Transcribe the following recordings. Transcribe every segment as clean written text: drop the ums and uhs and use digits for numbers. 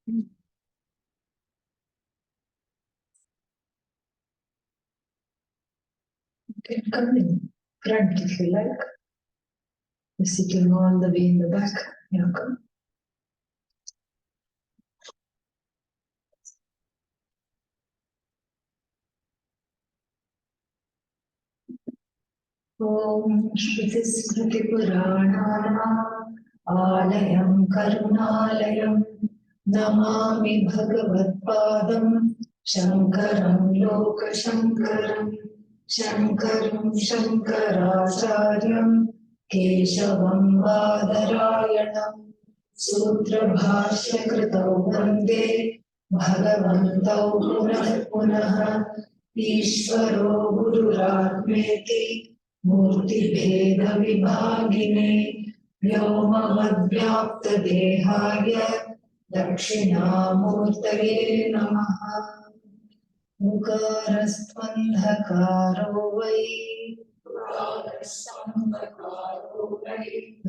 You can come in front if you like. You're sitting all the way in the back. Yeah, come. ॐ श्रुतिस्मृतिपुराणानाम् आलयं करुणालयं नमामि भगवत्पादं शङ्करं लोकशङ्करं शङ्करं शङ्कराचार्यं केशवं बादरायणं सूत्रभाष्यकृतौ वन्दे भगवन्तौ पुनः पुनः ईश्वरो गुरुरात्मेति मूर्तिभेदविभागिने व्योमवद्व्याप्तदेहाय दक्षिणामूर्तये नमः। मुकारस्त्वन्धकारो वै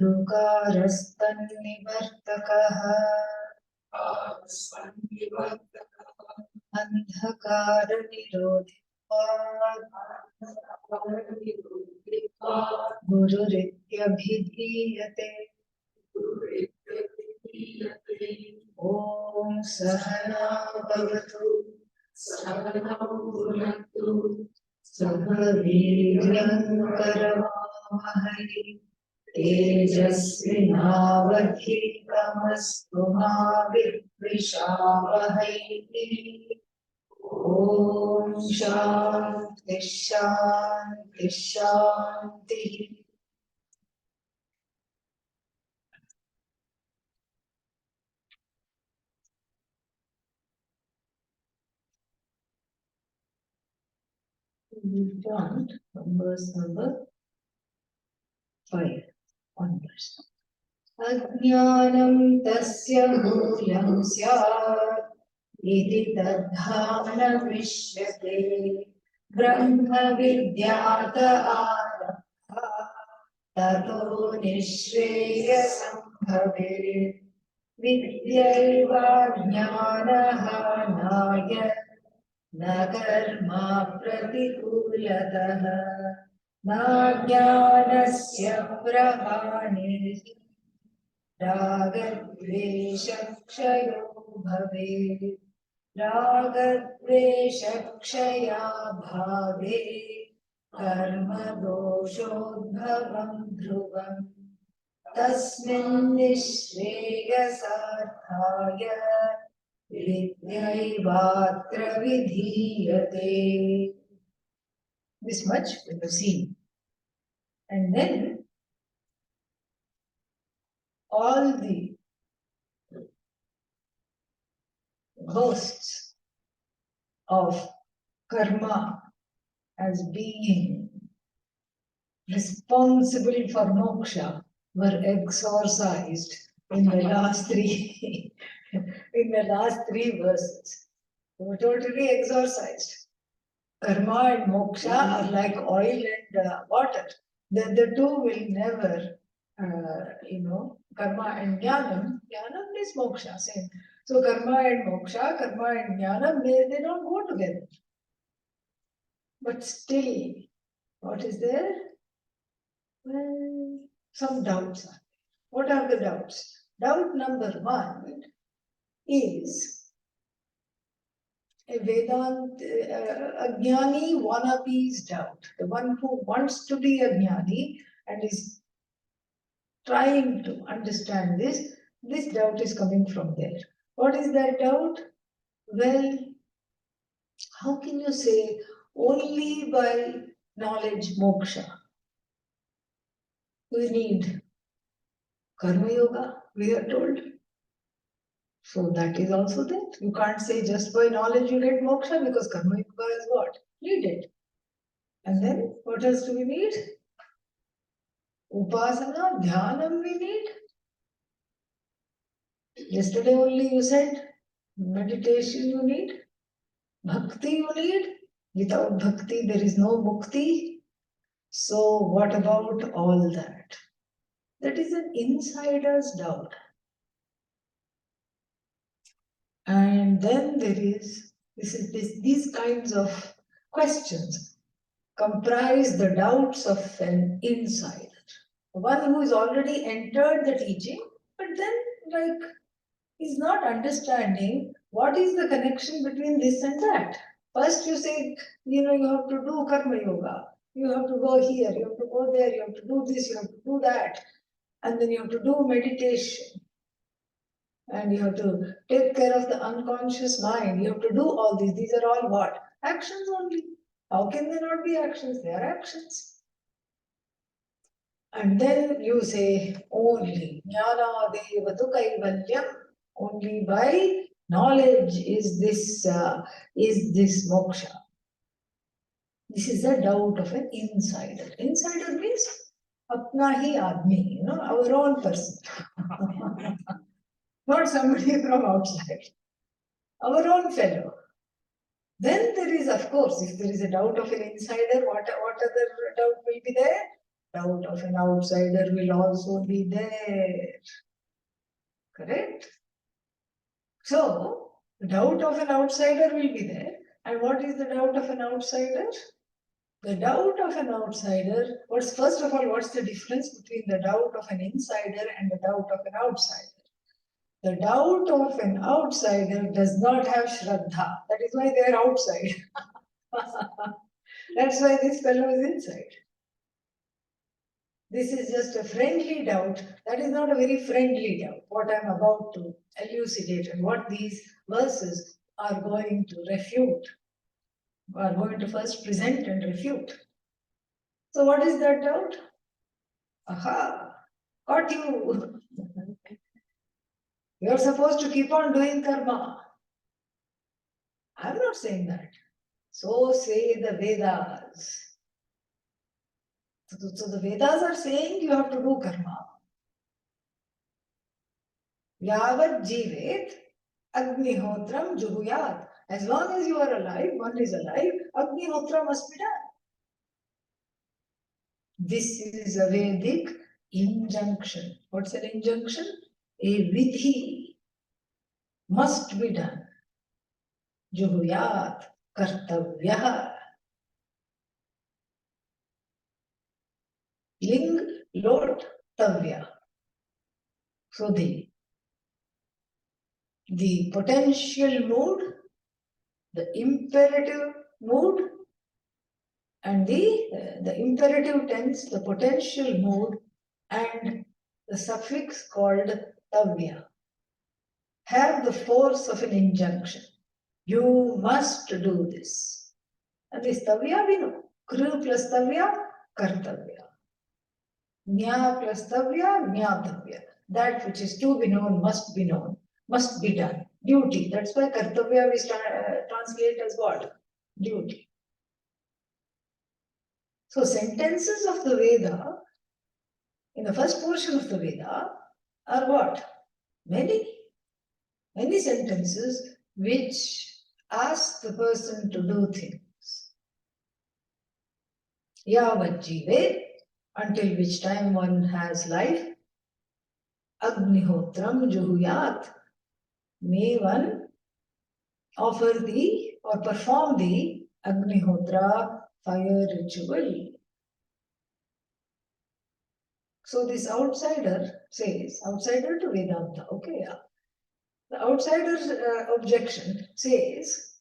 ऋकारस्तन्निवर्तकः अन्धकारनिरोधित्वात् गुरुरित्यभिधीयते। ॐ सहना भवतु सहनौ भुनक्तु सह वीर्यङ्करवावहै तेजस्विनावधीतमस्तु मा विद्विषावहै। ॐ शान्ति शान्ति शान्तिः। We want verse number 5 onwards. अज्ञानं तस्य मूलं स्यात् इति तद्धान विश्यते ब्रह्मविद्यात आरब्धा ततो निःश्रेयसं भवेत्। विद्यैवा ज्ञानहानाय न कर्मा प्रतिकूलतः नाज्ञानस्य प्रहाणेषु रागद्वेषक्षयो भवेत्। रागद्वेषक्षयाभावे कर्मदोषोद्भवं ध्रुवम् तस्मिन् निःश्रेयसार्थाय विद्यैवात्र विधीयते. This much we have seen. And then all the boasts of karma as being responsible for moksha were exorcised in the last three verses. They were totally exorcised. Karma and moksha are like oil and water. The two will never, karma and jnanam is moksha, same. So karma and moksha, karma and jnanam, they don't go together. But still, what is there? Well, some doubts are. What are the doubts? Doubt number one is a Jnani wannabe's doubt. The one who wants to be a Jnani and is trying to understand this doubt is coming from there. What is that doubt? Well, how can you say only by knowledge moksha? We need karma yoga, we are told. So that is also there. You can't say just by knowledge you get moksha because karma yoga is what? Needed. And then what else do we need? Upasana, dhyanam we need. Yesterday only you said meditation you need. Bhakti you need. Without bhakti there is no mukti. So what about all that? That is an insider's doubt. And then there is, these kinds of questions comprise the doubts of an insider. One who has already entered the teaching, but then like is not understanding what is the connection between this and that. First you say, you have to do karma yoga. You have to go here, you have to go there, you have to do this, you have to do that. And then you have to do meditation. And you have to take care of the unconscious mind. You have to do all these. These are all what? Actions only. How can they not be actions? They are actions. And then you say only jnana devatu kaivalyam. Only by knowledge is this moksha. This is the doubt of an insider. Insider means apna hi admi, our own person. Not somebody from outside. Our own fellow. Then there is, of course, if there is a doubt of an insider, what other doubt will be there? Doubt of an outsider will also be there. Correct? So, the doubt of an outsider will be there. And what is the doubt of an outsider? The doubt of an outsider, first of all, what's the difference between the doubt of an insider and the doubt of an outsider? The doubt of an outsider does not have Shraddha. That is why they are outside. That's why this fellow is inside. This is just a friendly doubt. That is not a very friendly doubt, what I'm about to elucidate and what these verses are going to refute, are going to first present and refute. So what is that doubt? Aha, got you. You're supposed to keep on doing karma. I'm not saying that. So say the Vedas. So the Vedas are saying you have to do karma. Yavat jivet agnihotram juhuyat. As long as you are alive, one is alive, agnihotra must be done. This is a Vedic injunction. What's an injunction? A vidhi must be done. Juhuyat kartavyah. Ling, Lord, Tavya. So the potential mood, the imperative mood, and the imperative tense, the potential mood, and the suffix called Tavya have the force of an injunction. You must do this. And this Tavya we know. Kru plus Tavya, Kartavya. Nya plus Tavya, Nyatavya. That which is to be known, must be done. Duty. That's why Kartavya we translate as what? Duty. So sentences of the Veda, in the first portion of the Veda, are what? Many sentences which ask the person to do things. Yavat jive, until which time one has life. Agnihotram juhuyat, may one offer or perform the Agnihotra fire ritual. So this outsider says, outsider to Vedanta, okay, yeah. The outsider's objection says,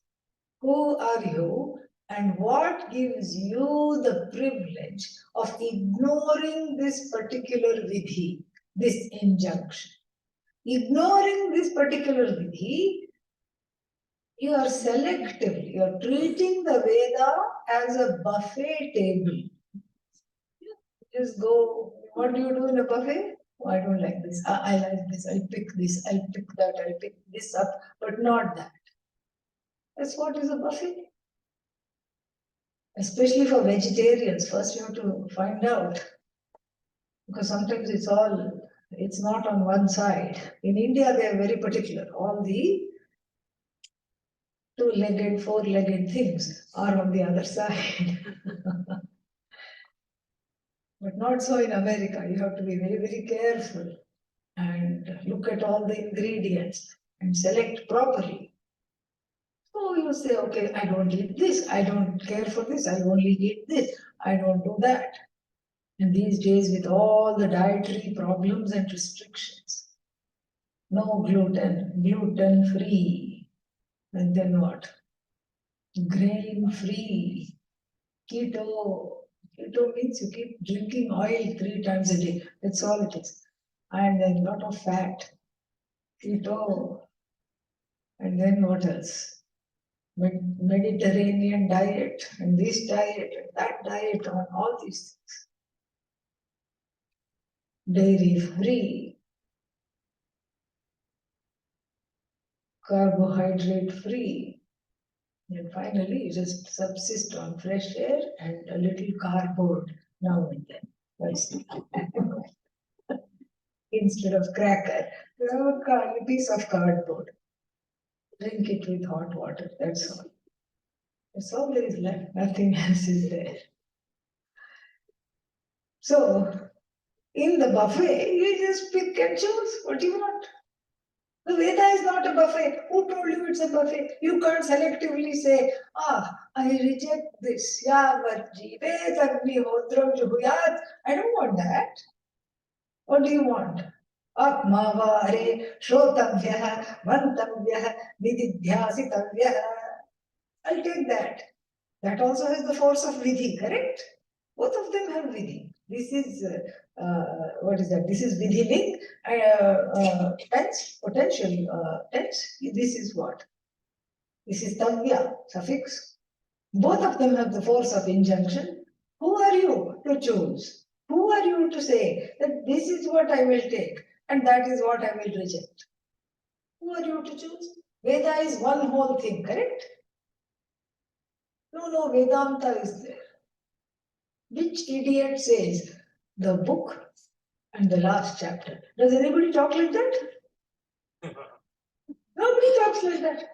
who are you and what gives you the privilege of ignoring this particular vidhi, this injunction? Ignoring this particular vidhi, you are selectively, you are treating the Veda as a buffet table. Just go, what do you do in a buffet? Oh, I don't like this. I like this. I'll pick this. I'll pick that. I'll pick this up, but not that. That's what is a buffet. Especially for vegetarians, first you have to find out. Because sometimes it's not on one side. In India, they are very particular. All the two-legged, four-legged things are on the other side. But not so in America. You have to be very, very careful and look at all the ingredients and select properly. Oh, you say, okay, I don't eat this, I don't care for this, I only eat this, I don't do that. And these days, with all the dietary problems and restrictions, no gluten, gluten free, and then what? Grain free, keto. Keto means you keep drinking oil 3 times a day. That's all it is. And then a lot of fat. Keto. And then what else? Mediterranean diet, and this diet, and that diet, on all these things. Dairy free, carbohydrate free. And finally, you just subsist on fresh air and a little cardboard now and then. That's instead of cracker, a piece of cardboard. Drink it with hot water. That's all. That's all there is left. Nothing else is there. So, in the buffet, you just pick and choose what you want. The Veda is not a buffet. Who told you it's a buffet? You can't selectively say, I reject this. I don't want that. What do you want? Atmavare, Shrotavyah, Mantavyah, Vididhyasitavyah. I'll take that. That also has the force of Vidhi, correct? Both of them have Vidhi. This is, what is that? This is Vidhi link, tense, potential tense. This is what? This is Tavya, suffix. Both of them have the force of injunction. Who are you to choose? Who are you to say that this is what I will take and that is what I will reject? Who are you to choose? Veda is one whole thing, correct? No, Vedanta is there. Which idiot says the book and the last chapter? Does anybody talk like that? Nobody talks like that.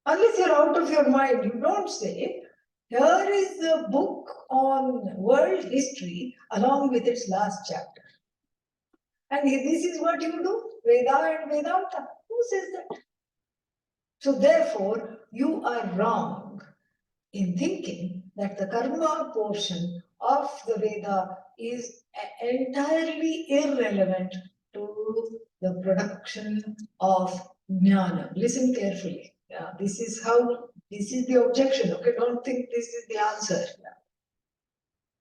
Unless you're out of your mind, you don't say, here is the book on world history along with its last chapter. And this is what you do, Veda and Vedanta. Who says that? So therefore, you are wrong in thinking that the karma portion of the Veda is entirely irrelevant to the production of jnana. Listen carefully. Yeah, this is the objection. Okay, don't think this is the answer. Yeah.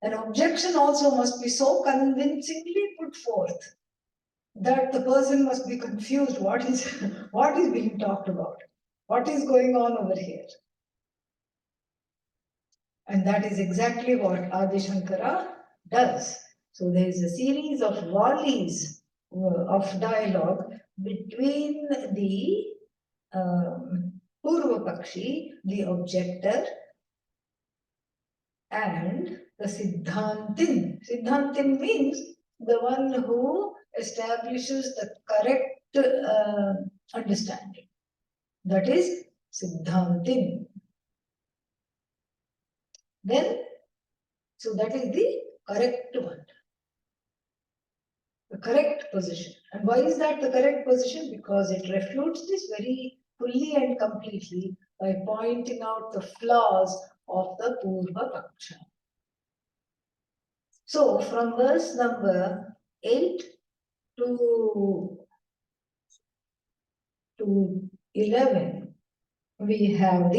An objection also must be so convincingly put forth that the person must be confused. What is being talked about? What is going on over here? And that is exactly what Adi Shankara does. So there is a series of volleys of dialogue between the Purva Pakshi, the objector, and the Siddhantin. Siddhantin means the one who establishes the correct understanding. That is Siddhantin. Then, so that is the correct one. The correct position. And why is that the correct position? Because it refutes this very fully and completely by pointing out the flaws of the Purva Paksha. So, from verse number 8 to 11, we have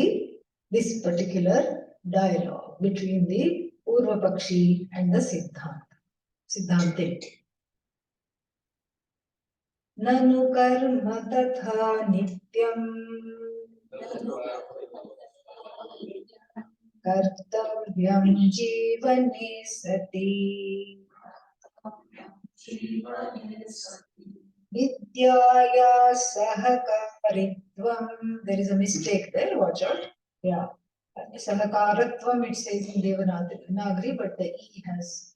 this particular dialogue between the Purva Pakshi and the Siddhantin. Nanu karma tatha nityam kartavyam jivane sati vidyaya sahakaritvam. There is a mistake there, watch out. Yeah. Sahakaratvam it says in Devanagari, but the E has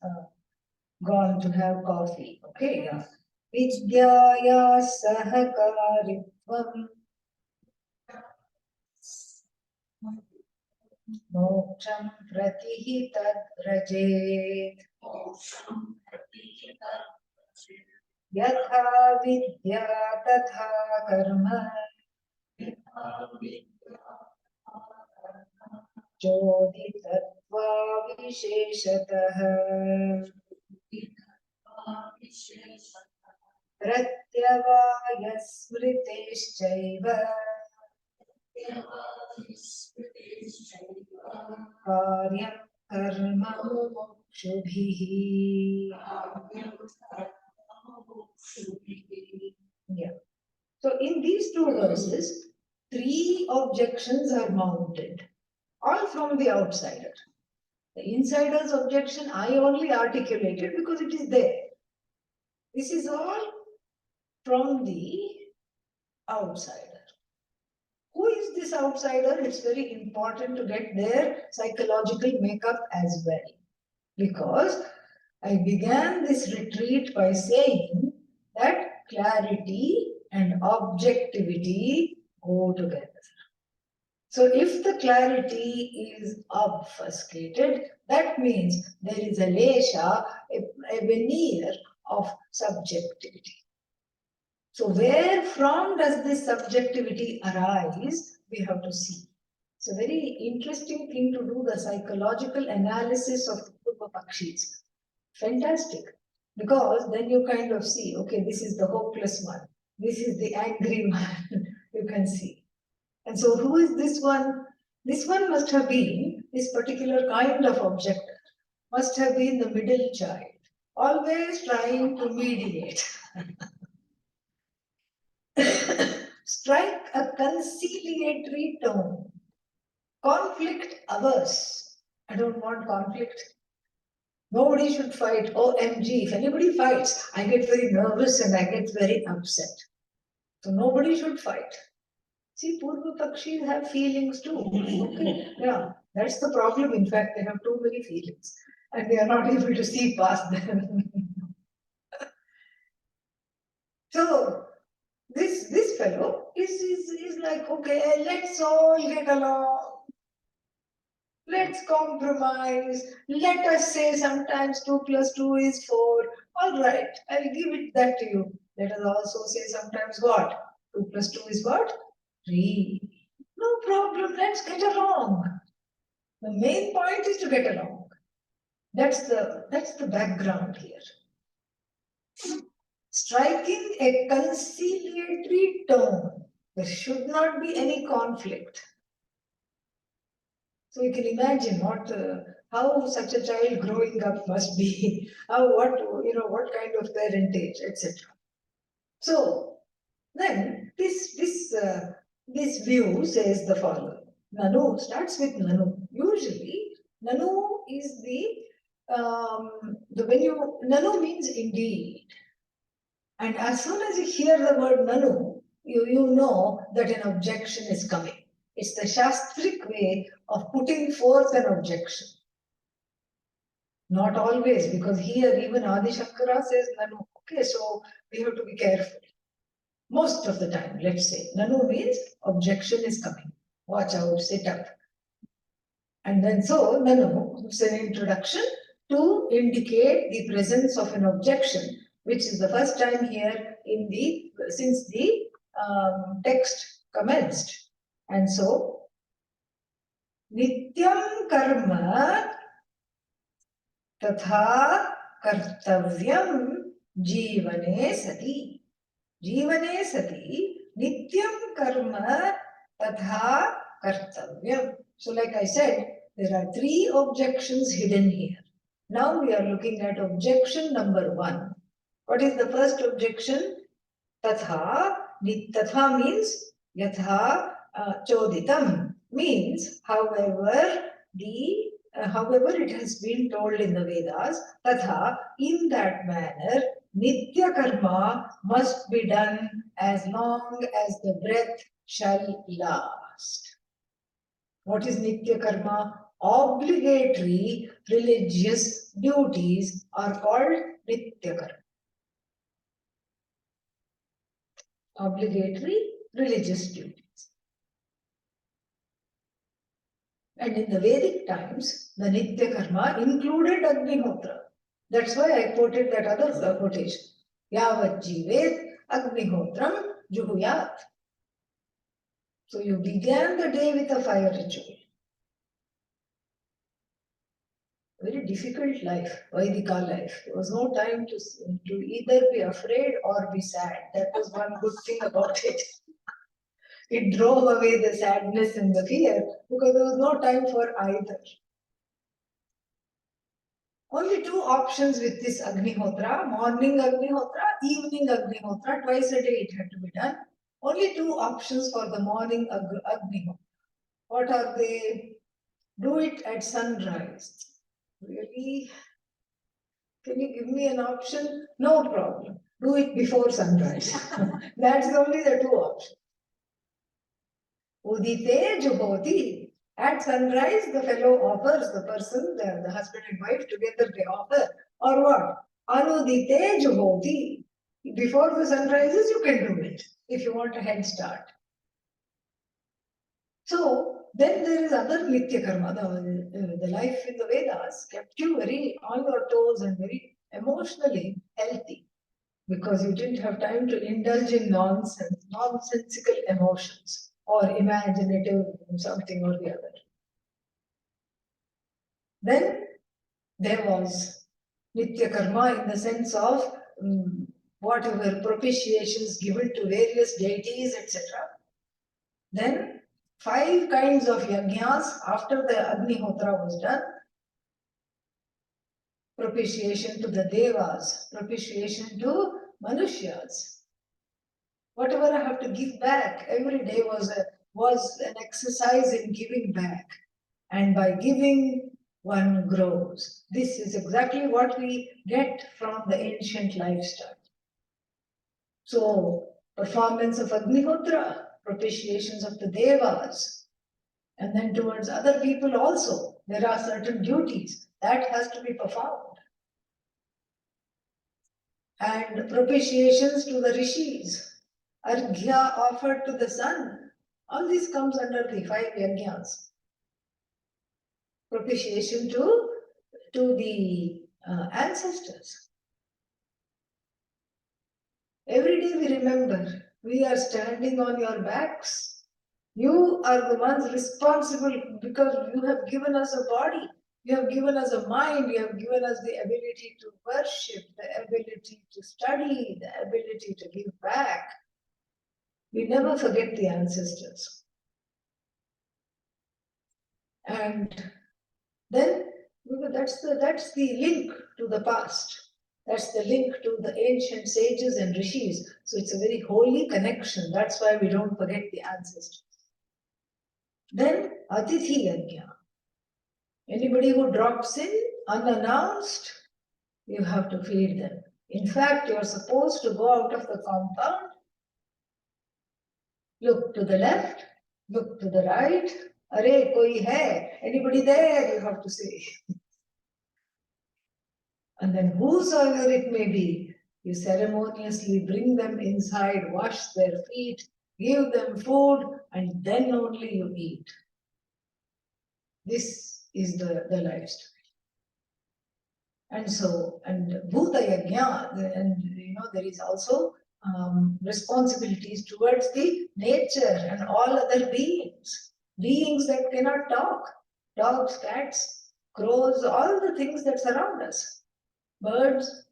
gone to have coffee. Okay, yeah. Vidyaya sahakaritvam moksham pratihi tadrajet yatha vidya tatha karma चोदितत्वा विशेषतः प्रत्यवायस्मृतेश्चैव कार्यं कर्म मुमुक्षुभिः. Yeah. So in these two verses, three objections are mounted, all from the outsider. The insider's objection I only articulated because it is there. This is all from the outsider. Who is this outsider? It's very important to get their psychological makeup as well. Because I began this retreat by saying that clarity and objectivity go together. So if the clarity is obfuscated, that means there is a lesha, a veneer of subjectivity. So where from does this subjectivity arise? We have to see. It's a very interesting thing to do the psychological analysis of Purva Pakshis. Fantastic. Because then you kind of see, okay, this is the hopeless one. This is the angry one. You can see. And so who is this one? This one must have been, this particular kind of objector, must have been the middle child, always trying to mediate. Strike a conciliatory tone. Conflict averse. I don't want conflict. Nobody should fight. OMG, if anybody fights, I get very nervous and I get very upset. So nobody should fight. See, Purva Pakshis have feelings too. Okay, yeah, that's the problem. In fact, they have too many feelings and they are not able to see past them. So, this fellow is like, okay, let's all get along. Let's compromise. Let us say sometimes 2 plus 2 is 4. All right, I'll give it that to you. Let us also say sometimes what? 2 plus 2 is what? 3. No problem, let's get along. The main point is to get along. That's the background here. Striking a conciliatory tone. There should not be any conflict. So you can imagine how such a child growing up must be, what kind of parentage, etc. So then this view says the following. Nanu starts with Nanu. Usually, Nanu is Nanu means indeed. And as soon as you hear the word Nanu, you know that an objection is coming. It's the Shastric way of putting forth an objection. Not always, because here even Adi Shankara says Nanu. Okay, so we have to be careful. Most of the time, let's say, Nanu means objection is coming. Watch out, sit up. And then so, Nanu is an introduction to indicate the presence of an objection, which is the first time here since the text commenced. And so, Nityam karma tatha kartavyam jivane sati. Jivane sati nityam karma tatha kartavyam. So like I said, there are 3 objections hidden here. Now we are looking at objection number 1. What is the first objection? Tatha. Tatha means yatha choditam, means however it has been told in the Vedas, tatha, in that manner, nitya karma must be done as long as the breath shall last. What is nitya karma? Obligatory religious duties are called nitya karma. Obligatory religious duties. And in the Vedic times, the Nitya Karma included Agnihotra. That's why I quoted that other quotation. Yavat Jivet Agnihotram Juhuyat. So you began the day with a fire ritual. very difficult life, Vaidika life. There was no time to either be afraid or be sad. That was one good thing about it. It drove away the sadness and the fear because there was no time for either. Only two options with this Agnihotra, morning Agnihotra, evening Agnihotra, twice a day it had to be done. Only two options for the morning Agnihotra. What are they? Do it at sunrise. Really? Can you give me an option? No problem. Do it before sunrise. That's only the two options. Udite Juhoti. At sunrise, the fellow offers, the person, the husband and wife together they offer. Or what? Anudite Juhoti. Before the sun rises, you can do it if you want a head start. So then there is other Nitya Karma. The life in the Vedas kept you very on your toes and very emotionally healthy because you didn't have time to indulge in nonsensical emotions or imaginative something or the other. Then there was Nitya Karma in the sense of whatever propitiations given to various deities, etc. Then 5 kinds of yajnas after the Agnihotra was done. Propitiation to the devas, propitiation to manushyas. Whatever I have to give back, every day was an exercise in giving back. And by giving, one grows. This is exactly what we get from the ancient lifestyle. So, performance of Agnihotra, propitiations of the devas, and then towards other people also, there are certain duties that has to be performed. And propitiations to the rishis, arghya offered to the sun, all this comes under the 5 yajnas. Propitiation to the ancestors. Every day we remember, we are standing on your backs. You are the ones responsible because you have given us a body, you have given us a mind, you have given us the ability to worship, the ability to study, the ability to give back. We never forget the ancestors. And then that's the link to the past. That's the link to the ancient sages and rishis. So it's a very holy connection. That's why we don't forget the ancestors. Then Atithi Yajna. Anybody who drops in unannounced, you have to feed them. In fact, you're supposed to go out of the compound, look to the left, look to the right. Arey, koi hai? Anybody there? You have to say. And then whosoever it may be, you ceremoniously bring them inside, wash their feet, give them food, and then only you eat. This is the lifestyle. And so, and Bhuta Yajna, and there is also responsibilities towards the nature and all other beings that cannot talk, dogs, cats, crows, all the things that surround us, birds.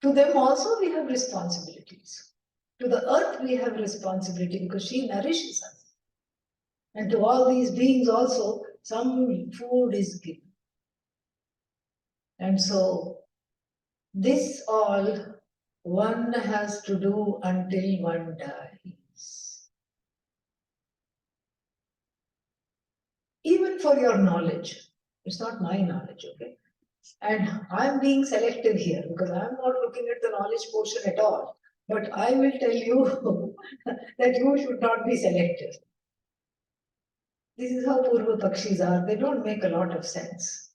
To them also we have responsibilities. To the earth we have responsibility because she nourishes us. And to all these beings also some food is given. And so this all one has to do until one dies. Even for your knowledge. It's not my knowledge, okay? And I'm being selective here because I'm not looking at the knowledge portion at all. But I will tell you that you should not be selective. This is how Purva Pakshis are. They don't make a lot of sense.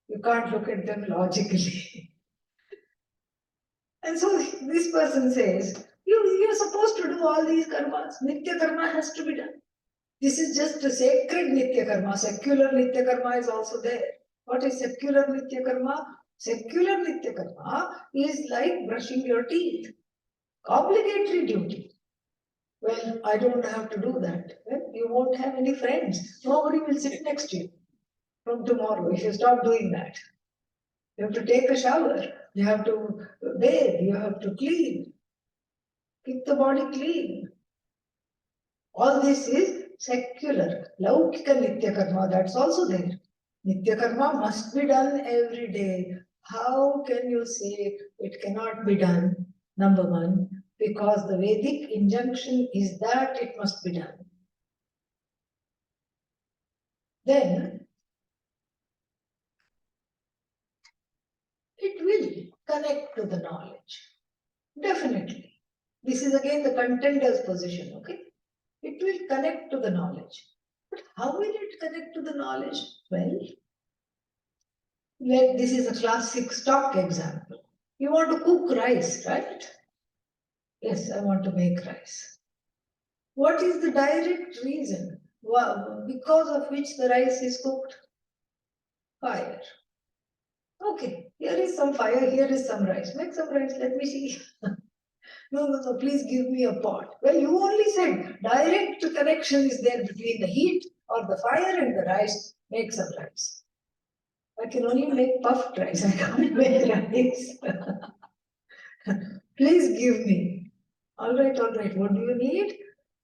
You can't look at them logically. And so this person says, you're supposed to do all these karmas. Nitya karma has to be done. This is just a sacred Nitya karma. Secular Nitya karma is also there. What is secular Nitya karma? Secular Nitya karma is like brushing your teeth. Obligatory duty. Well, I don't have to do that. Well, you won't have any friends. Nobody will sit next to you. from tomorrow if you stop doing that. You have to take a shower, you have to bathe, you have to clean, keep the body clean. All this is secular. Laukika Nitya Karma, that's also there. Nitya Karma must be done every day. How can you say it cannot be done? Number one, because the Vedic injunction is that it must be done. Then it will connect to the knowledge. Definitely. This is again the contender's position, okay? It will connect to the knowledge. But how will it connect to the knowledge? Well, this is a classic stock example. You want to cook rice, right? Yes, I want to make rice. What is the direct reason because of which the rice is cooked? Fire. Okay, here is some fire, here is some rice. Make some rice, let me see. No, please give me a pot. Well, you only said direct connection is there between the heat or the fire and the rice. Make some rice. I can only make puffed rice. I can't make rice. Please give me. All right. What do you need?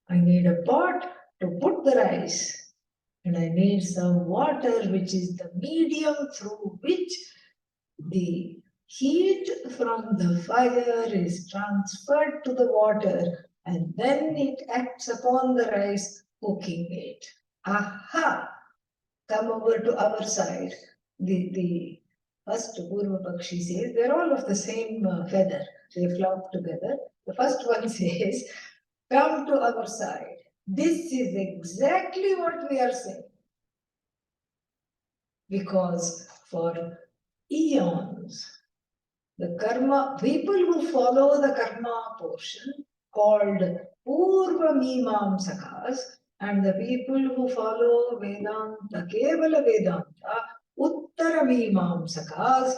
I need a pot to put the rice. And I need some water, which is the medium through which the heat from the fire is transferred to the water and then it acts upon the rice, cooking it. Aha! Come over to our side. The first Purva Pakshi says, they're all of the same feather. They flock together. The first one says, come to our side. This is exactly what we are saying. Because for eons, the karma, people who follow the karma portion called Purva Mimamsakas and the people who follow Vedanta, Kevala Vedanta, Uttara Mimamsakas,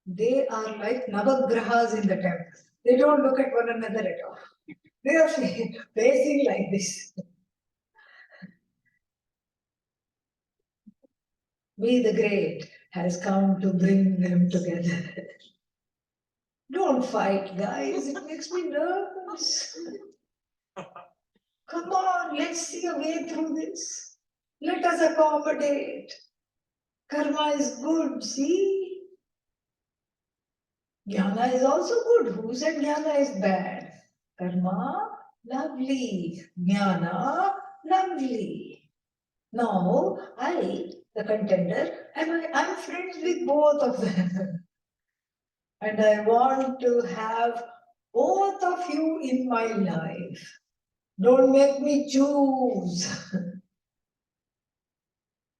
they are like Navagrahas in the temple. They don't look at one another at all. They are facing like this. We the Great has come to bring them together. Don't fight, guys. It makes me nervous. Come on, let's see a way through this. Let us accommodate. Karma is good, see? Jnana is also good. Who said jnana is bad? Karma, lovely. Jnana, lovely. Now, the contender, I'm friends with both of them. And I want to have both of you in my life. Don't make me choose.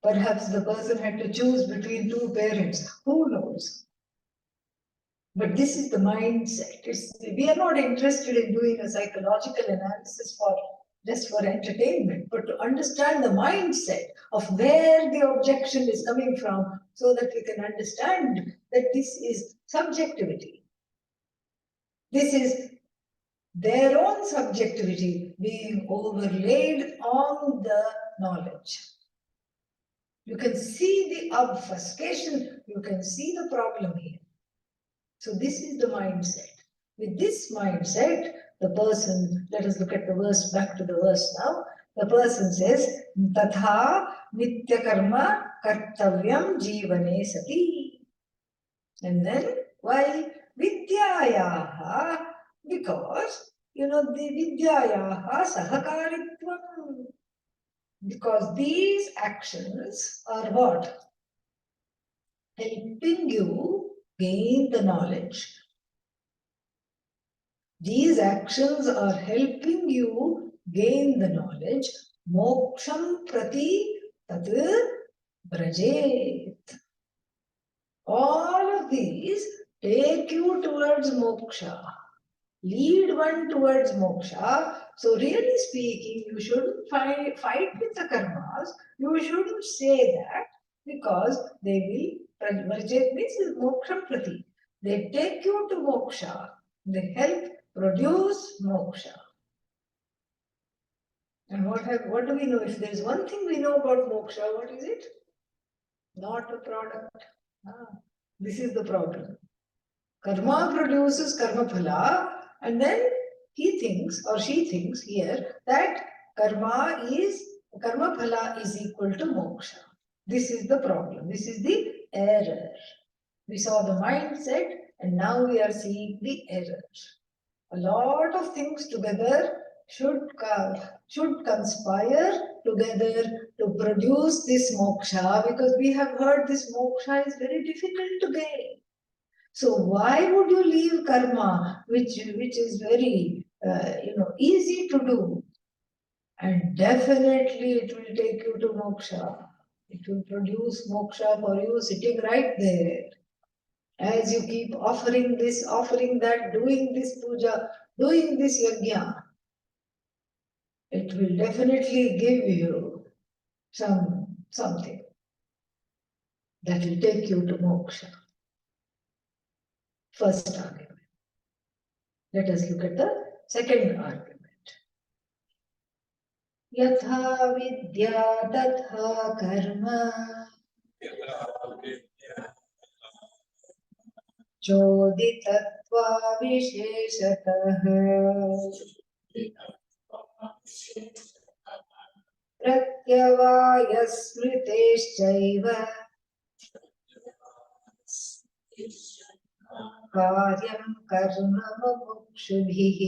Perhaps the person had to choose between two parents. Who knows? But this is the mindset. We are not interested in doing a psychological analysis just for entertainment, but to understand the mindset of where the objection is coming from so that we can understand that this is subjectivity. This is their own subjectivity being overlaid on the knowledge. You can see the obfuscation, you can see the problem here. So this is the mindset. With this mindset, the person, let us look at the verse, back to the verse now. The person says, Tatha nitya karma kartavyam jivane sati. And then, why? Vidyayaha, because, the vidyayaha sahakaritvam. Because these actions are what? Helping you gain the knowledge. These actions are helping you gain the knowledge. Moksham prati tat brajet. All of these take you towards moksha. Lead one towards moksha. So really speaking, you shouldn't fight with the karmas. You shouldn't say that because they will, Vrajat means moksha prati. They take you to moksha. They help produce moksha. And what do we know? If there is one thing we know about moksha, what is it? not a product. This is the problem. Karma produces karma phala, and then he thinks or she thinks here that karma phala is equal to moksha. This is the problem. This is the error. We saw the mindset, and now we are seeing the error. A lot of things together should conspire together to produce this moksha, because we have heard this moksha is very difficult to gain. So why would you leave karma, which is very easy to do, and definitely it will take you to moksha. It will produce moksha for you sitting right there. As you keep offering this, offering that, doing this puja, doing this yajna, it will definitely give you something that will take you to moksha. First argument. Let us look at the second argument. Yatha vidya tatha karma चोदितत्वा विशेषतः प्रत्यवायस्मृतेश्चैव कार्यं कर्म मुमुक्षुभिः.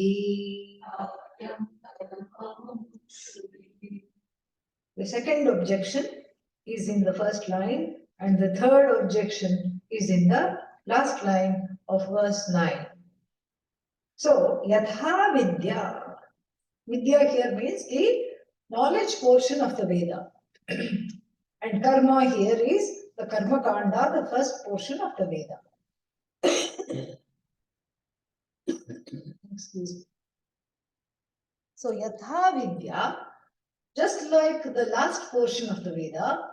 The second objection is in the first line, and the third objection is in the last line of verse 9. So, yatha vidya. Vidya here means the knowledge portion of the Veda. And karma here is the karma kanda, the first portion of the Veda. Excuse me. So, yatha vidya, just like the last portion of the Veda,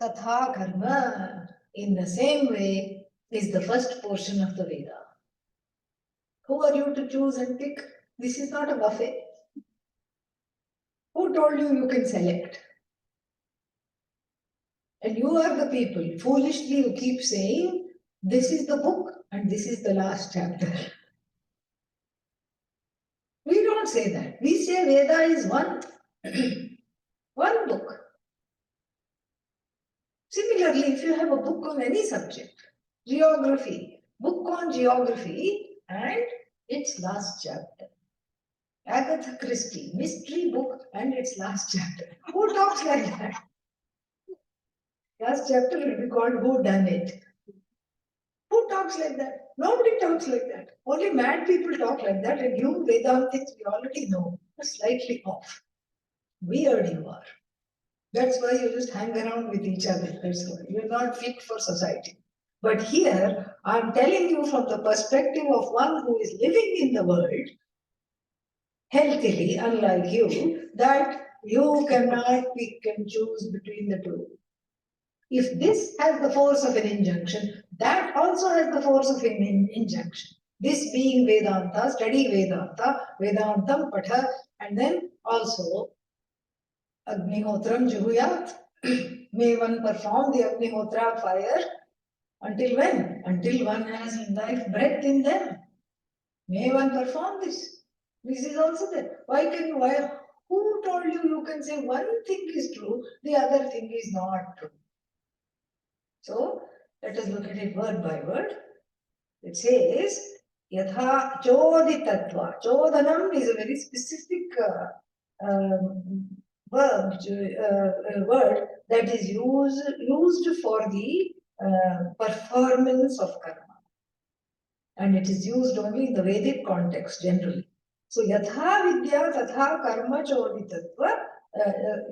tatha karma, in the same way, is the first portion of the Veda. Who are you to choose and pick? This is not a buffet. Who told you you can select? And you are the people. Foolishly, you keep saying, this is the book and this is the last chapter. We don't say that. We say Veda is one, one book. Similarly, if you have a book on any subject, geography, book on geography and its last chapter. Agatha Christie, mystery book and its last chapter. Who talks like that? Last chapter will be called Who Done It. Who talks like that? Nobody talks like that. Only mad people talk like that, and you Vedantists we already know. You're slightly off. Weird you are. That's why you just hang around with each other. That's why. You're not fit for society. But here, I'm telling you from the perspective of one who is living in the world, healthily, unlike you, that you cannot pick and choose between the two. If this has the force of an injunction, that also has the force of an injunction. This being Vedanta, study Vedanta, Vedantam Patha, and then also Agnihotram Juhuyat. May one perform the Agnihotra fire until when? Until one has life breath in them. May one perform this. This is also there. Who told you you can say one thing is true, the other thing is not true? So let us look at it word by word. It says, Yatha Choditatva. Chodanam is a very specific word that is used for the performance of karma. And it is used only in the Vedic context generally. So Yatha Vidya Tatha Karma Choditatva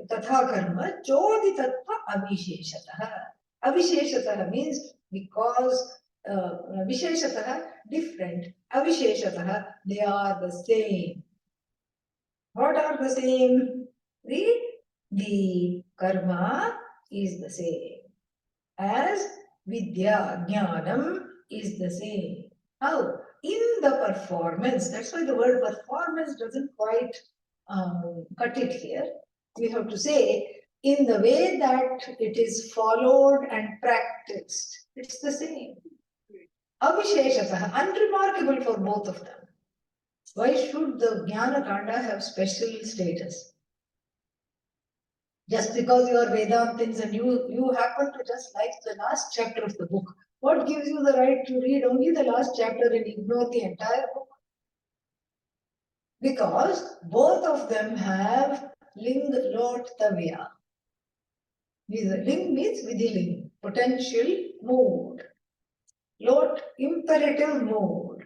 Tatha Karma Choditatva Avisheshataha. Avisheshataha means because Visheshataha different. Avisheshataha, they are the same. What are the same? The karma is the same. As Vidya, Jnanam is the same. How? In the performance. That's why the word performance doesn't quite cut it here. We have to say in the way that it is followed and practiced, it's the same. Avisheshatah, unremarkable for both of them. Why should the Jnana Kanda have special status? Just because you are Vedantins and you happen to just like the last chapter of the book, what gives you the right to read only the last chapter and ignore the entire book? Because both of them have ling lot tavya. Ling means vidhiling, potential mood. Lot, imperative mood.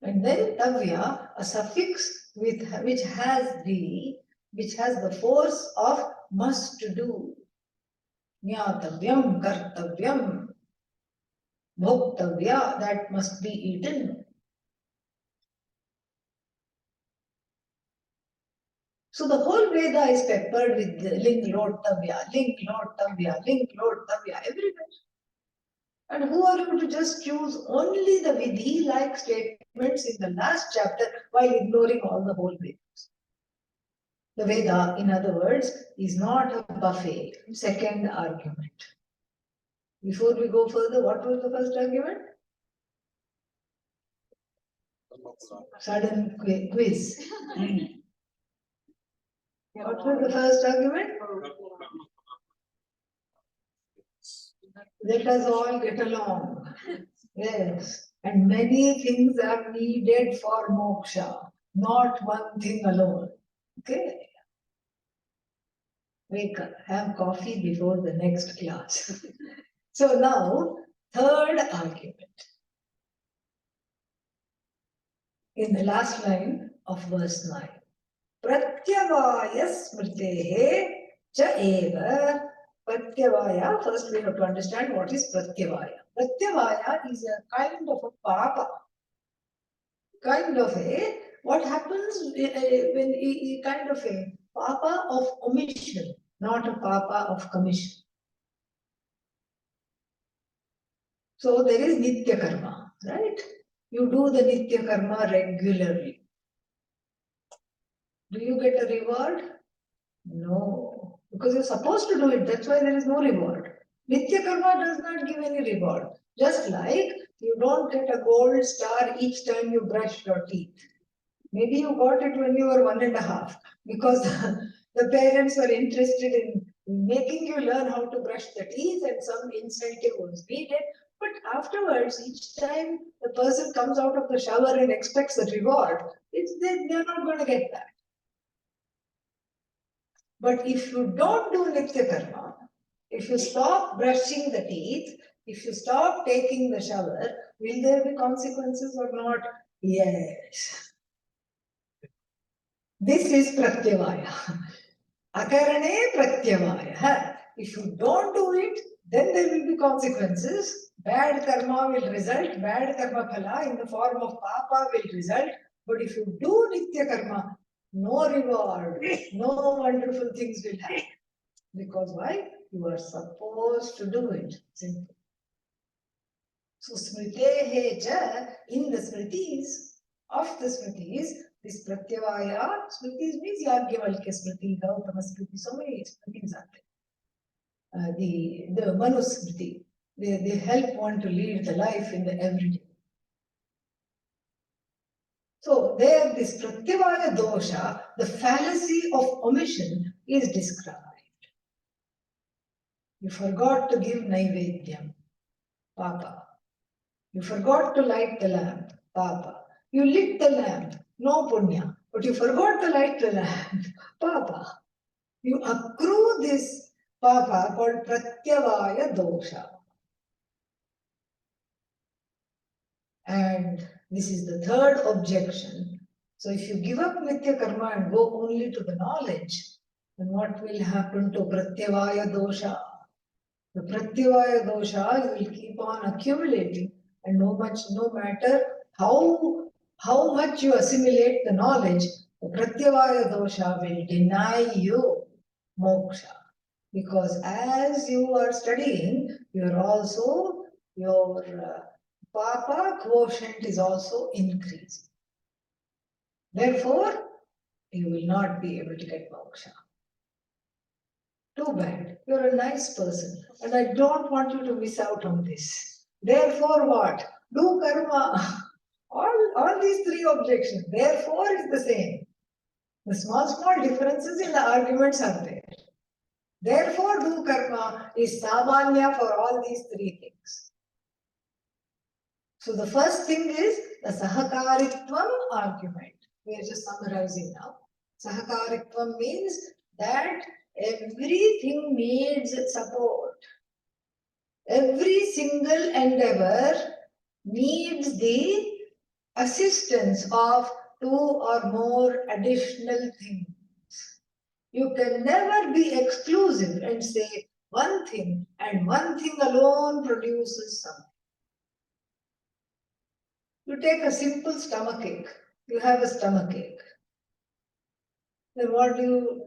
And then tavya, a suffix which has the force of must do. Jnatavyam, kartavyam, bhoktavya, that must be eaten. So the whole Veda is peppered with ling lot tavya, ling lot tavya, ling lot tavya, everywhere. And who are you to just choose only the vidhi-like statements in the last chapter while ignoring all the whole Veda? The Veda, in other words, is not a buffet. Second argument. Before we go further, what was the first argument? Sudden quiz. What was the first argument? Let us all get along. Yes. And many things are needed for moksha, not one thing alone. Okay. Wake up, have coffee before the next class. So now, third argument. In the last line of verse 9. Pratyavaya smritehe cha eva. Pratyavaya, first we have to understand what is Pratyavaya. Pratyavaya is a kind of a papa. What happens when a kind of a papa of omission, not a papa of commission. So there is nitya karma, right? You do the nitya karma regularly. Do you get a reward? No, because you're supposed to do it. That's why there is no reward. Nitya karma does not give any reward. Just like you don't get a gold star each time you brush your teeth. Maybe you got it when you were 1.5 because the parents were interested in making you learn how to brush the teeth and some incentive was needed. But afterwards, each time the person comes out of the shower and expects a reward, they're not going to get that. But if you don't do nitya karma, if you stop brushing the teeth, if you stop taking the shower, will there be consequences or not? Yes. This is pratyavaya. Akarane pratyavaya. If you don't do it, then there will be consequences. Bad karma will result, bad karma phala in the form of papa will result. But if you do nitya karma, no reward, no wonderful things will happen. Because why? You are supposed to do it. Simple. So smritehe cha, in the smritis, of the smritis, this pratyavaya, smritis means Yagyavalkya smriti, Gautama smriti, so many smritis are there. The Manusmriti, they help one to lead the life in the everyday. So there, this pratyavaya dosha, the fallacy of omission is described. You forgot to give naivedyam, papa. You forgot to light the lamp, papa. You lit the lamp, no punya, but you forgot to light the lamp, papa. You accrue this papa called pratyavaya dosha. And this is the third objection. So if you give up nitya karma and go only to the knowledge, then what will happen to pratyavaya dosha? The pratyavaya dosha will keep on accumulating, and no matter how much you assimilate the knowledge, the pratyavaya dosha will deny you moksha. Because as you are studying, your papa quotient is also increasing. Therefore, you will not be able to get moksha. Too bad. You're a nice person, and I don't want you to miss out on this. Therefore, what? Do karma. All these three objections. Therefore is the same. The small differences in the arguments are there. Therefore, do karma is samanya for all these three things. So the first thing is the sahakaritvam argument. We are just summarizing now. Sahakaritvam means that everything needs support. Every single endeavor needs the assistance of two or more additional things. You can never be exclusive and say one thing and one thing alone produces something. You take a simple stomachache. You have a stomachache. Then what do you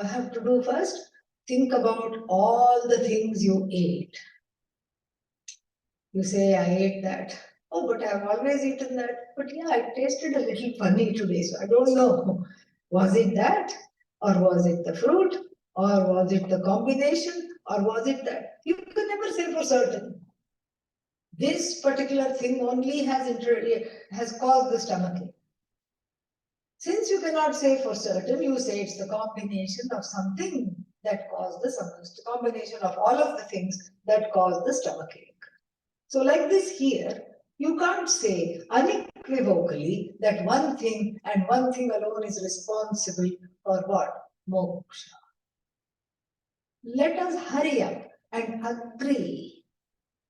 have to do first? Think about all the things you ate. You say, I ate that. Oh, but I've always eaten that. But yeah, it tasted a little funny today, so I don't know. Was it that? Or was it the fruit? Or was it the combination? Or was it that? You can never say for certain. This particular thing only has caused the stomachache. Since you cannot say for certain, you say it's the combination of something that caused the combination of all of the things that caused the stomachache. So like this here, you can't say unequivocally that one thing and one thing alone is responsible for what? Moksha. Let us hurry up and agree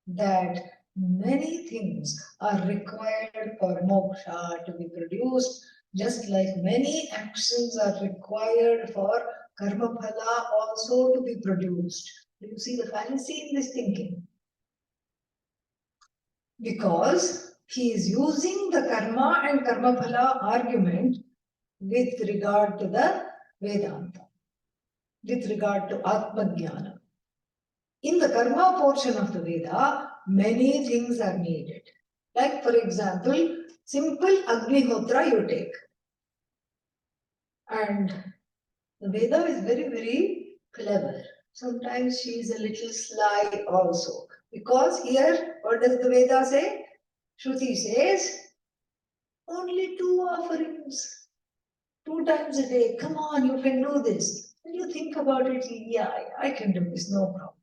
that many things are required for moksha to be produced, just like many actions are required for karma phala also to be produced. Do you see the fallacy in this thinking? Because he is using the karma and karma phala argument with regard to the Vedanta, with regard to Atma Jnana. In the karma portion of the Veda, many things are needed. Like, for example, simple Agnihotra you take. And the Veda is very, very clever. Sometimes she is a little sly also. Because here, what does the Veda say? Shruti says, only 2 offerings, 2 times a day. Come on, you can do this. And you think about it, yeah, I can do this, no problem.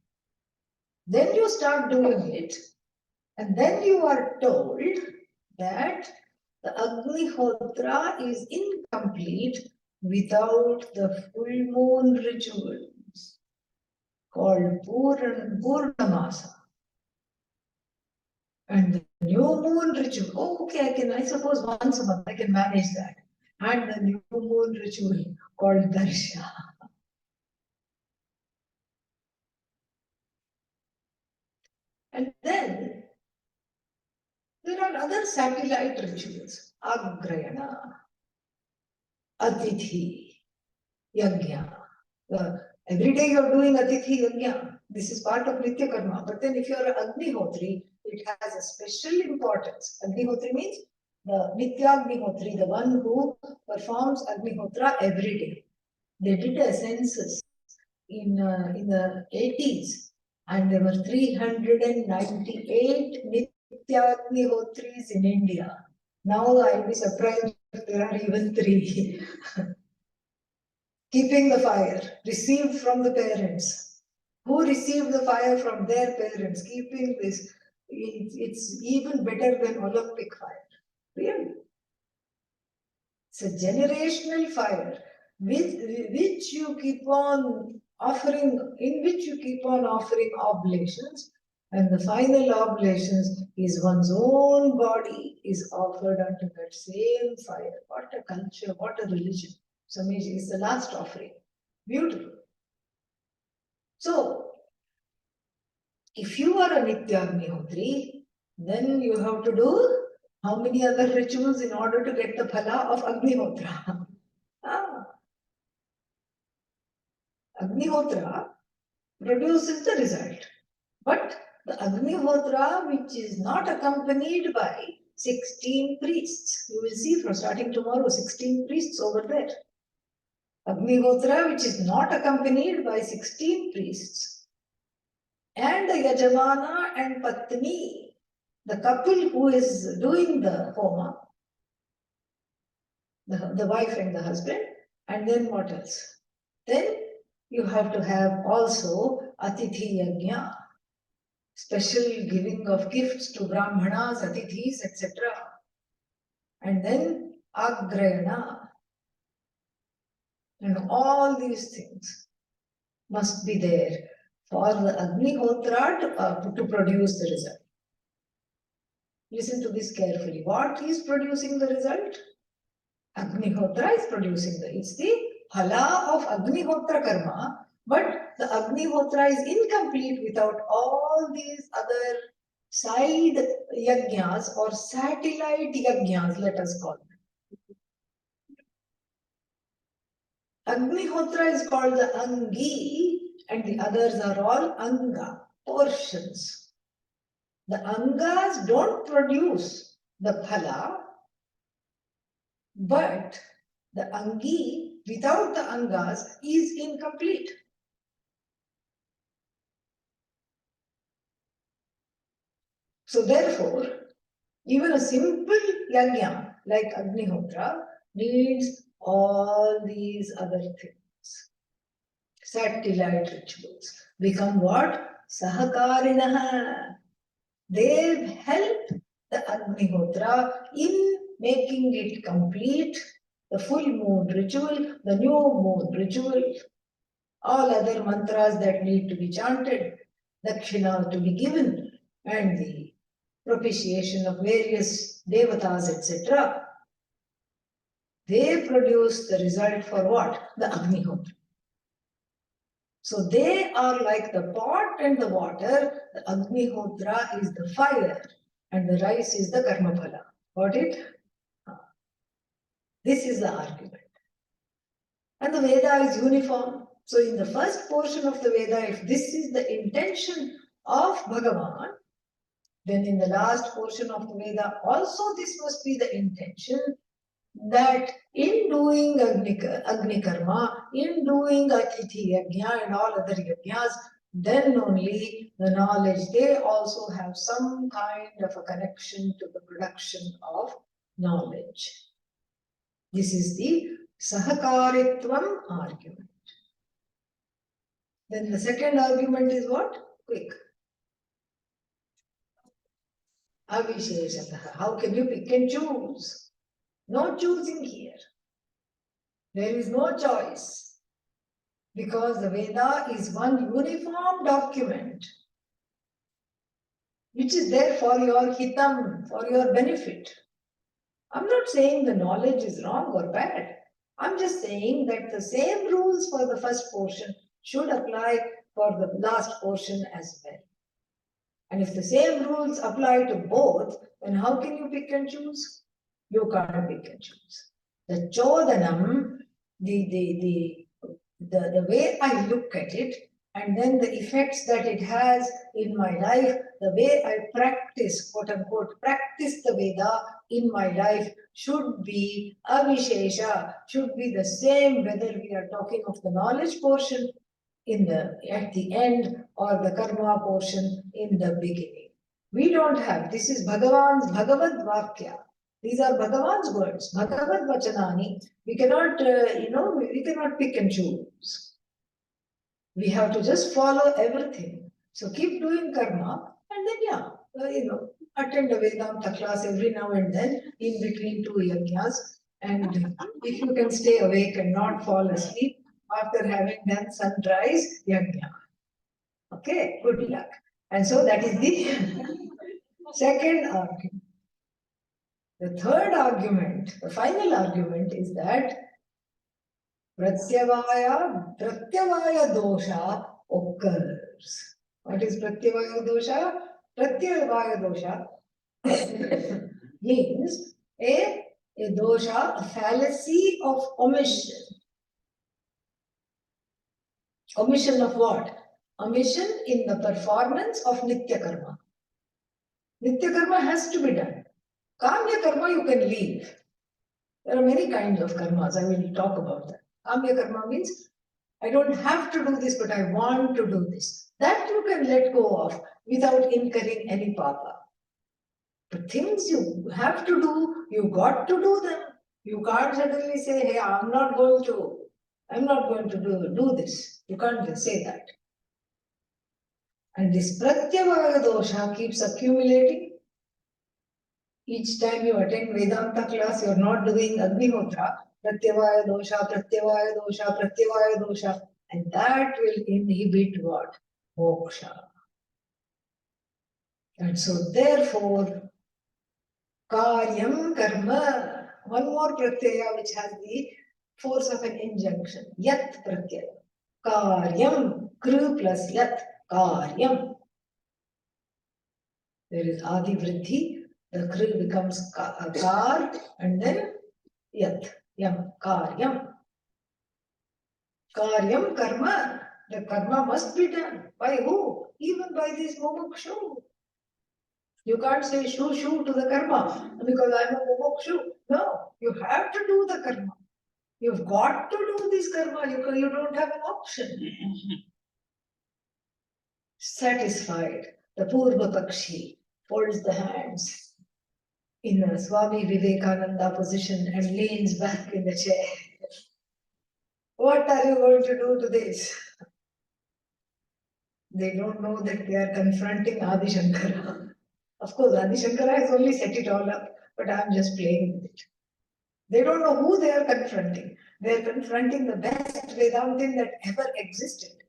Then you start doing it, and then you are told that the Agnihotra is incomplete without the full moon rituals called Purnamasa. And the new moon ritual, oh, okay, I suppose once a month I can manage that. And the new moon ritual called Darsha. And then there are other satellite rituals, Agrayana, Atithi, Yajna. Every day you're doing Atithi Yajna. This is part of Nitya Karma. But then if you're an Agnihotri, it has a special importance. Agnihotri means the Nitya Agnihotri, the one who performs Agnihotra every day. They did a census in the 80s, and there were 398 Nitya Agnihotris in India. Now I'll be surprised if there are even 3. Keeping the fire, received from the parents. Who received the fire from their parents? Keeping this, it's even better than Olympic fire. Really? It's a generational fire with which you keep on offering, in which you keep on offering oblations, and the final oblations is one's own body is offered unto that same fire. What a culture, what a religion. Samiji is the last offering. Beautiful. So, if you are a Nitya Agnihotri, then you have to do how many other rituals in order to get the phala of Agnihotra? Agnihotra produces the result. But the Agnihotra, which is not accompanied by 16 priests. You will see from starting tomorrow, 16 priests over there. Agnihotra, which is not accompanied by 16 priests, and the Yajamana and Patni, the couple who is doing the homa, the wife and the husband, and then what else? Then you have to have also Atithi Yajna, special giving of gifts to Brahmanas, Atithis, etc. And then Agrayana. And all these things must be there for the Agnihotra to produce the result. Listen to this carefully. What is producing the result? Agnihotra is producing it's the phala of Agnihotra karma, but the Agnihotra is incomplete without all these other side yajnas or satellite yajnas, let us call them. Agnihotra is called the Angi and the others are all Anga, portions. The Angas don't produce the phala, but the Angi without the Angas is incomplete. So therefore, even a simple yajna like Agnihotra needs all these other things. Satellite rituals become what? Sahakarinaha. They help the Agnihotra in making it complete, the full moon ritual, the new moon ritual, all other mantras that need to be chanted, dakshina to be given, and the propitiation of various devatas, etc. They produce the result for what? The Agnihotra. So they are like the pot and the water, the Agnihotra is the fire, and the rice is the karmaphala. Got it? This is the argument. And the Veda is uniform. So in the first portion of the Veda, if this is the intention of Bhagavan, then in the last portion of the Veda, also this must be the intention that in doing Agni Karma, in doing Atithi Yajna and all other yajnas, then only the knowledge, they also have some kind of a connection to the production of knowledge. This is the Sahakaritvam argument. Then the second argument is what? Quick. Avisheshataha. How can you pick and choose? No choosing here. There is no choice. Because the Veda is one uniform document which is there for your hitam, for your benefit. I'm not saying the knowledge is wrong or bad. I'm just saying that the same rules for the first portion should apply for the last portion as well. And if the same rules apply to both, then how can you pick and choose? You can't pick and choose. The chodanam, the way I look at it, and then the effects that it has in my life, the way I practice, quote unquote, practice the Veda in my life should be avishesha, should be the same whether we are talking of the knowledge portion at the end or the karma portion in the beginning. We don't have, this is Bhagavan's Bhagavad Vakya. These are Bhagavan's words, Bhagavad Vachanani. We cannot, we cannot pick and choose. We have to just follow everything. So keep doing karma and then, attend a Vedanta class every now and then in between two yajnas. And if you can stay awake and not fall asleep after having done sunrise yajna. Okay, good luck. And so that is the second argument. The third argument, the final argument is that Pratyavaya dosha occurs. What is Pratyavaya dosha? Pratyavaya dosha means a dosha, a fallacy of omission. Omission of what? Omission in the performance of Nitya Karma. Nitya Karma has to be done. Kamya Karma you can leave. There are many kinds of karmas. I will talk about that. Kamya karma means I don't have to do this, but I want to do this. That you can let go of without incurring any papa. But things you have to do, you got to do them. You can't suddenly say, hey, I'm not going to do this. You can't just say that. And this pratyavaya dosha keeps accumulating. Each time you attend Vedanta class, you're not doing Agnihotra, pratyavaya dosha, pratyavaya dosha, pratyavaya dosha. And that will inhibit what? Moksha. And so therefore, karyam karma, one more pratyaya which has the force of an injunction. Yat pratyaya. Karyam, kru plus yat, karyam. There is adi vriddhi, the kru becomes kar and then yat, yam, karyam. Karyam karma. The karma must be done. By who? Even by this mumukshu. You can't say shoo to the karma because I'm a mumukshu. No, you have to do the karma. You've got to do this karma. You don't have an option. Satisfied, the Purva Pakshi folds the hands in a Swami Vivekananda position and leans back in the chair. What are you going to do to this? They don't know that they are confronting Adi Shankara. Of course, Adi Shankara has only set it all up, but I'm just playing with it. They don't know who they are confronting. They are confronting the best Vedantin that ever existed,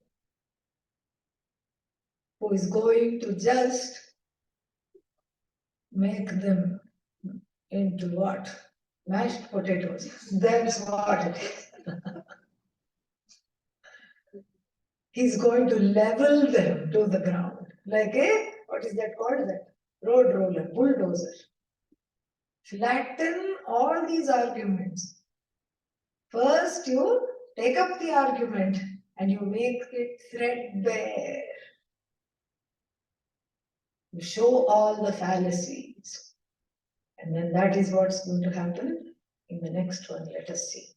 who is going to just make them into what? Mashed potatoes. That's what it is. He's going to level them to the ground. Like a, what is that called? That road roller, bulldozer. Flatten all these arguments. First, you take up the argument and you make it threadbare. You show all the fallacies. And then that is what's going to happen in the next one. Let us see.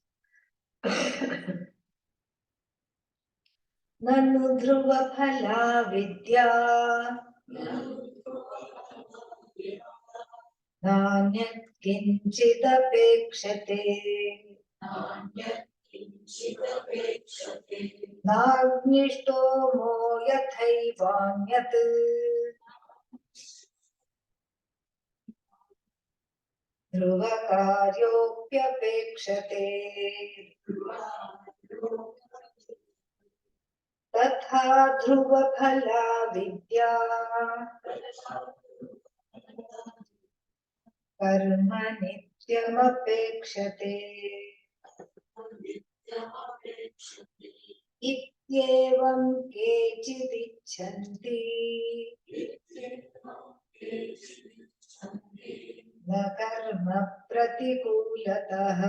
Nanu dhruva phala vidya nanyat kinchidapekshate nagnishto mo yathaivaanyat dhruva karyopyapekshate तथा ध्रुव फला विद्या कर्म नित्यमपेक्षते इत्येवं केचिदिच्छन्ति न कर्म प्रतिकूलतः.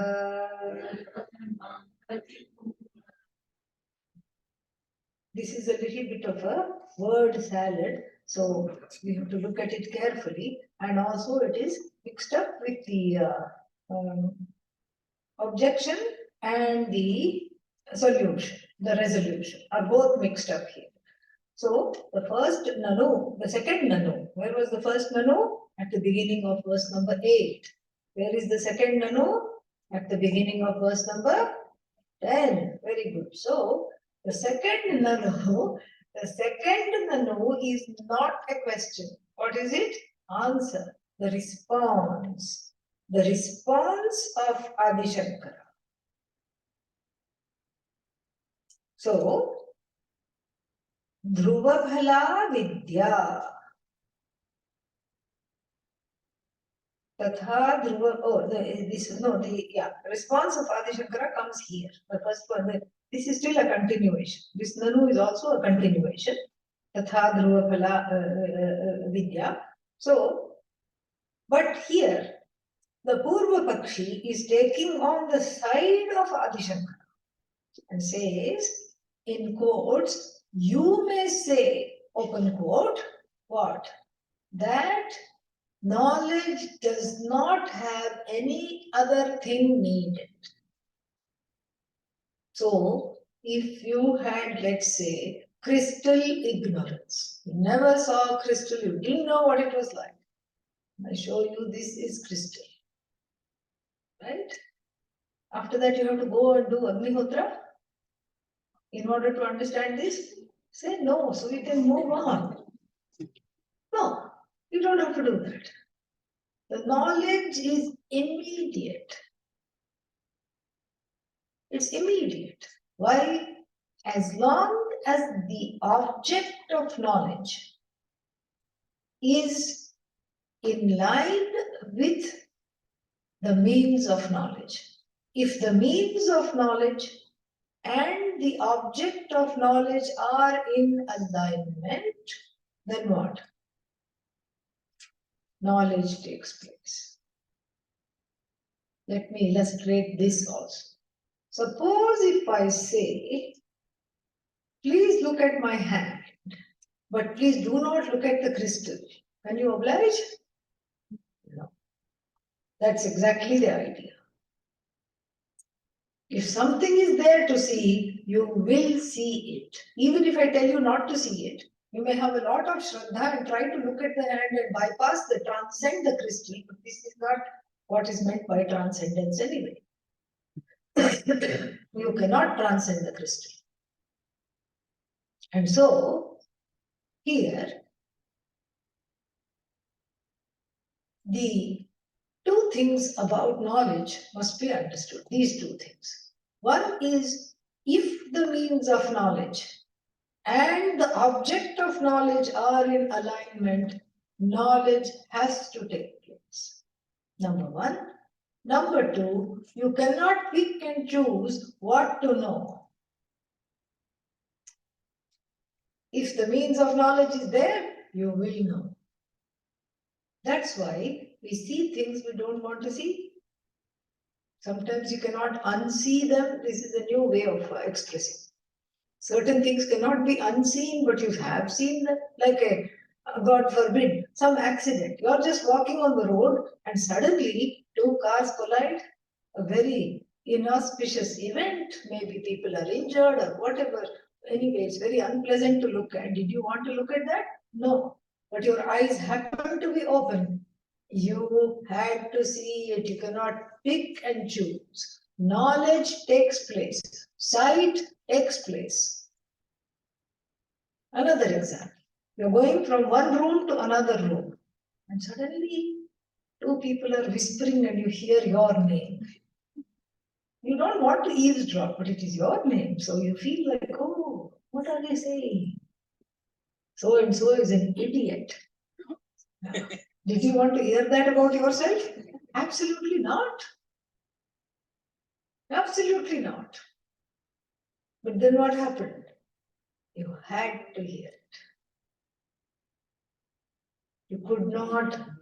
This is a little bit of a word salad, so we have to look at it carefully. And also it is mixed up with the objection and the solution, the resolution are both mixed up here. So the first nanu, the second nanu, where was the first nanu? At the beginning of verse number 8. Where is the second nanu? At the beginning of verse number 10. Very good. So the second nanu is not a question. What is it? Answer. The response. The response of Adi Shankara. So, Dhruva Bhala Vidya. Tatha Dhruva, the response of Adi Shankara comes here. The first one, this is still a continuation. This nanu is also a continuation. Tatha Dhruva Phala Vidya. So, but here, the Purva Pakshi is taking on the side of Adi Shankara and says, in quotes, you may say, open quote, what? That knowledge does not have any other thing needed. So, if you had, let's say, crystal ignorance, you never saw crystal, you didn't know what it was like. I show you this is crystal, right? After that, you have to go and do Agnihotra in order to understand this. Say no, so you can move on. No, you don't have to do that. The knowledge is immediate. It's immediate. Why? As long as the object of knowledge is in line with the means of knowledge. If the means of knowledge and the object of knowledge are in alignment, then what? Knowledge takes place. Let me illustrate this also. Suppose if I say, please look at my hand, but please do not look at the crystal. Can you oblige? No. That's exactly the idea. If something is there to see, you will see it. Even if I tell you not to see it, you may have a lot of Shraddha and try to look at the hand and bypass transcend the crystal, but this is not what is meant by transcendence anyway. You cannot transcend the crystal. And so, here, the two things about knowledge must be understood. These two things. One is, if the means of knowledge and the object of knowledge are in alignment, knowledge has to take place. Number one. Number two, you cannot pick and choose what to know. If the means of knowledge is there, you will know. That's why we see things we don't want to see. Sometimes you cannot unsee them. This is a new way of expressing. Certain things cannot be unseen, but you have seen them. Like God forbid, some accident. You are just walking on the road and suddenly two cars collide. A very inauspicious event. Maybe people are injured or whatever. Anyway, it's very unpleasant to look at. Did you want to look at that? No. But your eyes happen to be open. You had to see it. You cannot pick and choose. Knowledge takes place. Sight takes place. Another example. You're going from one room to another room. And suddenly, two people are whispering and you hear your name. You don't want to eavesdrop, but it is your name. So you feel like, oh, what are they saying? So and so is an idiot. Did you want to hear that about yourself? Absolutely not. Absolutely not. But then what happened? You had to hear it. You could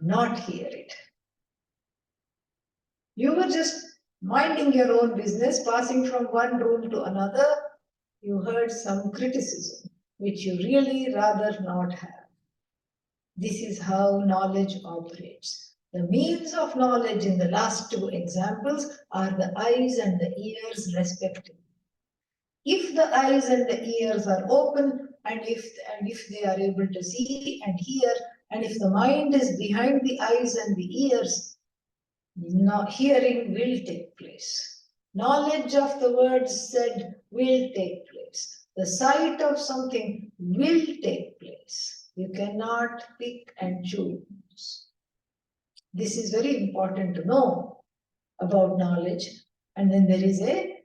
not hear it. You were just minding your own business, passing from one room to another. You heard some criticism, which you really rather not have. This is how knowledge operates. The means of knowledge in the last two examples are the eyes and the ears respectively. If the eyes and the ears are open, and if they are able to see and hear, and if the mind is behind the eyes and the ears, hearing will take place. Knowledge of the words said will take place. The sight of something will take place. You cannot pick and choose. This is very important to know about knowledge. And then there is a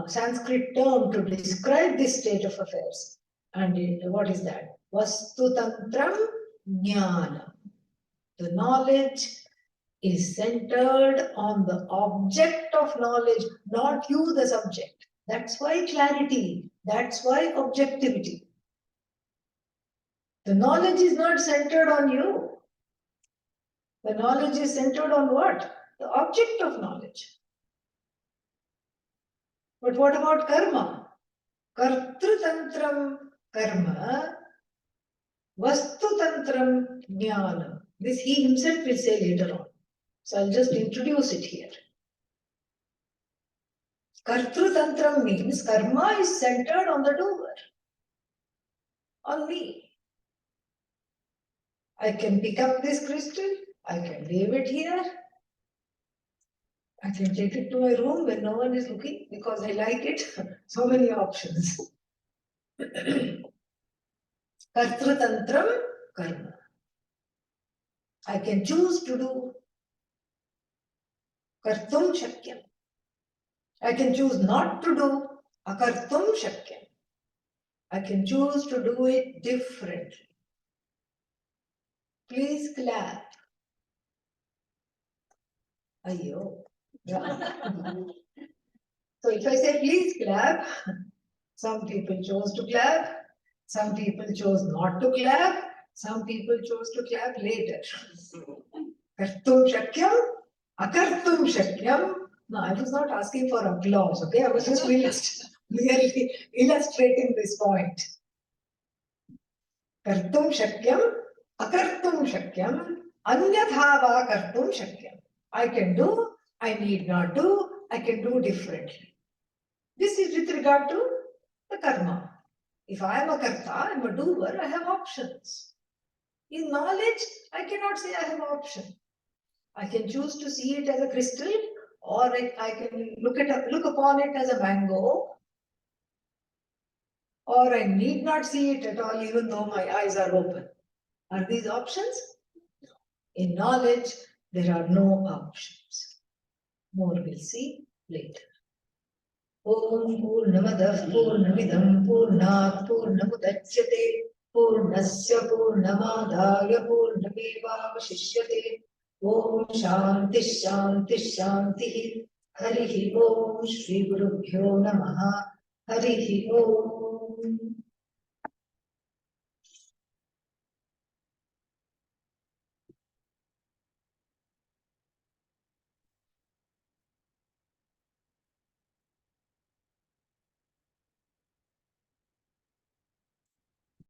Sanskrit term to describe this state of affairs. And what is that? Vastu tantram jnana. The knowledge is centered on the object of knowledge, not you, the subject. That's why clarity. That's why objectivity. The knowledge is not centered on you. The knowledge is centered on what? The object of knowledge. But what about karma? Kartrutantram karma, vastutantram jnana. This he himself will say later on. So I'll just introduce it here. Kartrutantram means karma is centered on the doer, on me. I can pick up this crystal, I can leave it here, I can take it to my room when no one is looking because I like it. So many options. Kartrutantram karma. I can choose to do kartum shakyam. I can choose not to do akartum shakyam. I can choose to do it differently. Please clap. Ayyo. So if I say please clap, some people chose to clap, some people chose not to clap, some people chose to clap later. Kartum shakyam, akartum shakyam. No, I was not asking for applause, okay? I was just merely illustrating this point. Kartum shakyam, akartum shakyam, anyatha va kartum shakyam. I can do, I need not do, I can do differently. This is with regard to the karma. If I am a karta, I am a doer, I have options. In knowledge, I cannot say I have option. I can choose to see it as a crystal, or I can look upon it as a mango, or I need not see it at all even though my eyes are open. Are these options? In knowledge, there are no options. More we'll see later. Om Purnamadah Purnamidam Purnat Purnamudachyate Purnasya Purnamadaya Purnamevavashishyate Om Shanti Shanti Shanti Harihi Om Shri Gurubhyo Namaha Harihi Om